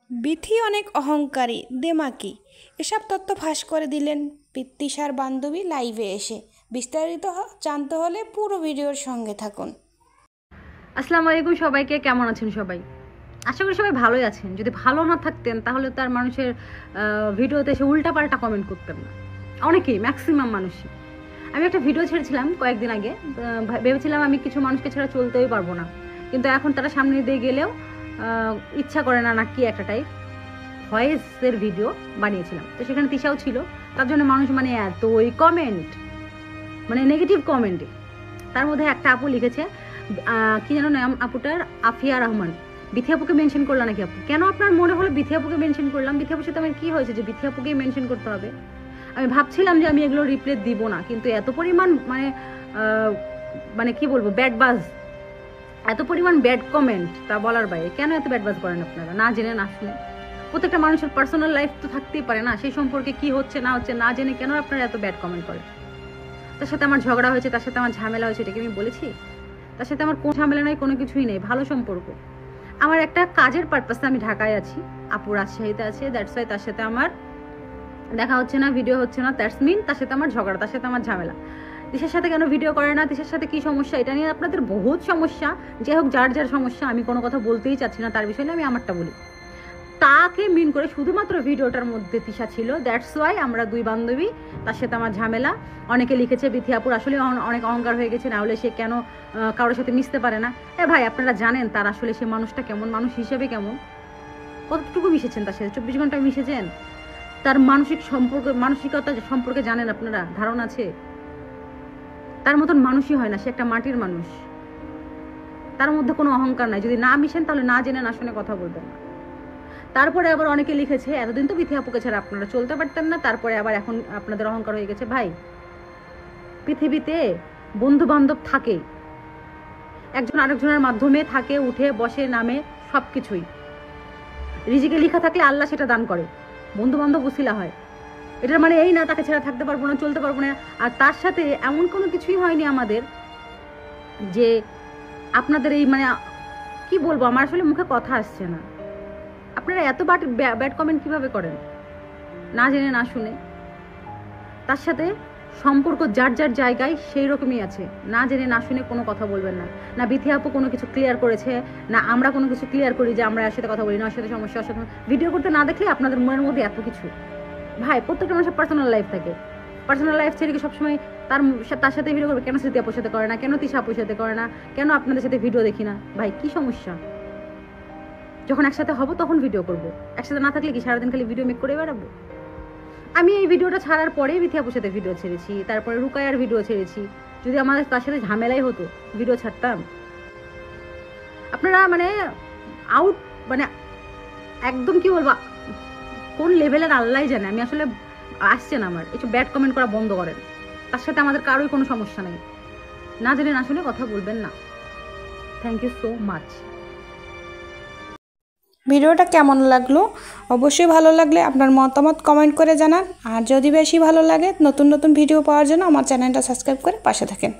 বিথি অনেক অহংকারী, দেমাকি, এসব তথ্য ফাঁস করে দিলেন তিশার বান্ধবী লাইভে এসে। বিস্তারিত জানতে হলে পুরো ভিডিওর সঙ্গে থাকুন। আসসালামু আলাইকুম সবাইকে, কেমন আছেন সবাই? আশা করি সবাই ভালোই আছেন। যদি ভালো না থাকতেন তাহলে তার মানুষের ভিডিওতে এসে উল্টাপাল্টা কমেন্ট করতেন না, অনেকেই, ম্যাক্সিমাম মানুষই। আমি একটা ভিডিও ছেড়েছিলাম কয়েকদিন আগে, ভেবেছিলাম আমি কিছু মানুষকে ছাড়া চলতেই পারবো না, কিন্তু এখন তারা সামনে দিয়ে গেলেও ইচ্ছা করে না কি একটা টাইপ ভয়েসের ভিডিও বানিয়েছিলাম। তো সেখানে তিশাও ছিল, তার জন্য মানুষ এতই কমেন্ট, নেগেটিভ কমেন্ট। তার মধ্যে একটা আপু লিখেছে, কি যেন নাম আপুটার, আফিয়া রহমান। বিথি আপুকে মেনশন করলাম নাকি আপু? কেন আপনার মনে হলো বিথি আপুকে মেনশন করলাম? বিথি আপুর সাথে আমার কি হয়েছে যে বিথি আপুকেই মেনশন করতে হবে? আমি ভাবছিলাম যে আমি এগুলো রিপ্লে দিব না, কিন্তু এত পরিমাণ কি বলবো, ব্যাড বাজ, এত পরিমাণ ব্যাড কমেন্ট, তা বলার বাইরে। কেন এত ব্যাড বাজ করেন আপনারা, না জেনে না শুনে? প্রত্যেকটা মানুষের পার্সোনাল লাইফ তো থাকতেই পারে না, সেই সম্পর্কে কি হচ্ছে না হচ্ছে না জেনে কেন আপনারা এত ব্যাড কমেন্ট করেন? তার সাথে আমার ঝগড়া হয়েছে, তার সাথে আমার ঝামেলা হয়েছে, এটাকে আমি বলেছি? তার সাথে আমার কোনো ঝামেলা নেই, কোনো কিছুই নেই, ভালো সম্পর্ক। আমার একটা কাজের পারপাসে আমি ঢাকায় আছি, আপু রাজশাহীতে আছে, দ্যাটস ওয়াই তার সাথে আমার দেখা হচ্ছে না, ভিডিও হচ্ছে না, দ্যাটস মিন তার সাথে আমার ঝগড়া, তার সাথে আমার ঝামেলা। তিশার সাথে কেন ভিডিও করে না, তিশার সাথে কি সমস্যা, এটা নিয়ে আপনাদের বহুত সমস্যা। যাই হোক, যার যার সমস্যা, আমি কোনো কথা বলতেই চাচ্ছি না তার বিষয়ে, আমি আমারটা বলি। তাকে মিন করে শুধুমাত্র ভিডিওটার মধ্যে তিশা ছিল, দ্যাটস ওয়াই আমরা দুই বান্ধবী, তার সাথে আমার ঝামেলা। অনেকে লিখেছে বিথি আপুর আসলে অনেক অহংকার হয়ে গেছে, না হলে সে কেন কারোর সাথে মিশতে পারে না। ভাই, আপনারা জানেন তার আসলে সে মানুষটা কেমন, মানুষ হিসেবে কেমন? কতটুকু মিশেছেন তার সাথে? 24 ঘন্টা মিশেছেন? তার মানসিকতা সম্পর্কে জানেন আপনারা? ধারণা আছে? তার মতন মানুষই হয় না, সে একটা মাটির মানুষ, তার মধ্যে কোনো অহংকার নাই। যদি না মিশেন তাহলে না জেনে না শুনে কথা বলবেন না। তারপরে আবার অনেকে লিখেছে, এতদিন তো বিথি আপুকে ছাড়া আপনারা চলতে পারতেন না, তারপরে আবার এখন আপনাদের অহংকার হয়ে গেছে। ভাই, পৃথিবীতে বন্ধু বান্ধব থাকে, একজন আরেকজনের মাধ্যমে থাকে, উঠে বসে, নামে, সবকিছুই। রিজিকে লেখা থাকলে আল্লাহ সেটা দান করে, বন্ধু বান্ধব উসিলা হয়। এটার মানে এই না তাকে ছাড়া থাকতে পারবো না, চলতে পারবো না। আর তার সাথে এমন কোনো কিছুই হয়নি আমাদের যে আপনাদের এই কি বলবো, আমার আসলে মুখে কথা আসছে না। আপনারা এত ব্যাড কমেন্ট কিভাবে করেন, না জেনে না শুনে? তার সাথে সম্পর্ক যার যার জায়গায় সেই রকমই আছে, না জেনে না শুনে কোনো কথা বলবেন না। না বিথি আপু কোনো কিছু ক্লিয়ার করেছে, না আমরা কোনো কিছু ক্লিয়ার করি যে আমরা এর সাথে কথা বলি না, ওর সাথে সমস্যা, ওর সাথে ভিডিও করতে না দেখলে আপনাদের মনের মধ্যে এত কিছু। ভাই, প্রত্যেকটা মানুষের পার্সোনাল লাইফ থাকে, পার্সোনাল লাইফ ছেড়ে কি সবসময় তার সাথে ভিডিও করবে? কেন স্মৃতি আপুর সাথে করে না, কেন তিশা আপুর সাথে করে না, কেন আপনাদের সাথে ভিডিও দেখি না? ভাই, কি সমস্যা? যখন একসাথে হবো তখন ভিডিও করবো, একসাথে না থাকলে কি সারাদিন খালি ভিডিও মেক করে বেড়াবো? আমি এই ভিডিওটা ছাড়ার পরেই বিথি আপুর সাথে ভিডিও ছেড়েছি, তারপরে রুকায়ার ভিডিও ছেড়েছি। যদি আমাদের তার সাথে ঝামেলাই হতো, ভিডিও ছাড়তাম? আপনারা আউট, একদম কি বলবো, কোন লেভেলের আল্লাহ জানে। আমি আসলে আসছেন আমার একটু ব্যাড কমেন্ট করা বন্ধ করেন। তার সাথে আমাদের কারোই কোনো সমস্যা নেই, না জেনে না শুনে কথা বলবেন না। Thank you so much. ভিডিওটা কেমন লাগলো অবশ্যই ভালো লাগলে আপনার মতামত কমেন্ট করে জানান। আর যদি বেশি ভালো লাগে, নতুন নতুন ভিডিও পাওয়ার জন্য আমার চ্যানেলটা সাবস্ক্রাইব করে পাশে থাকেন।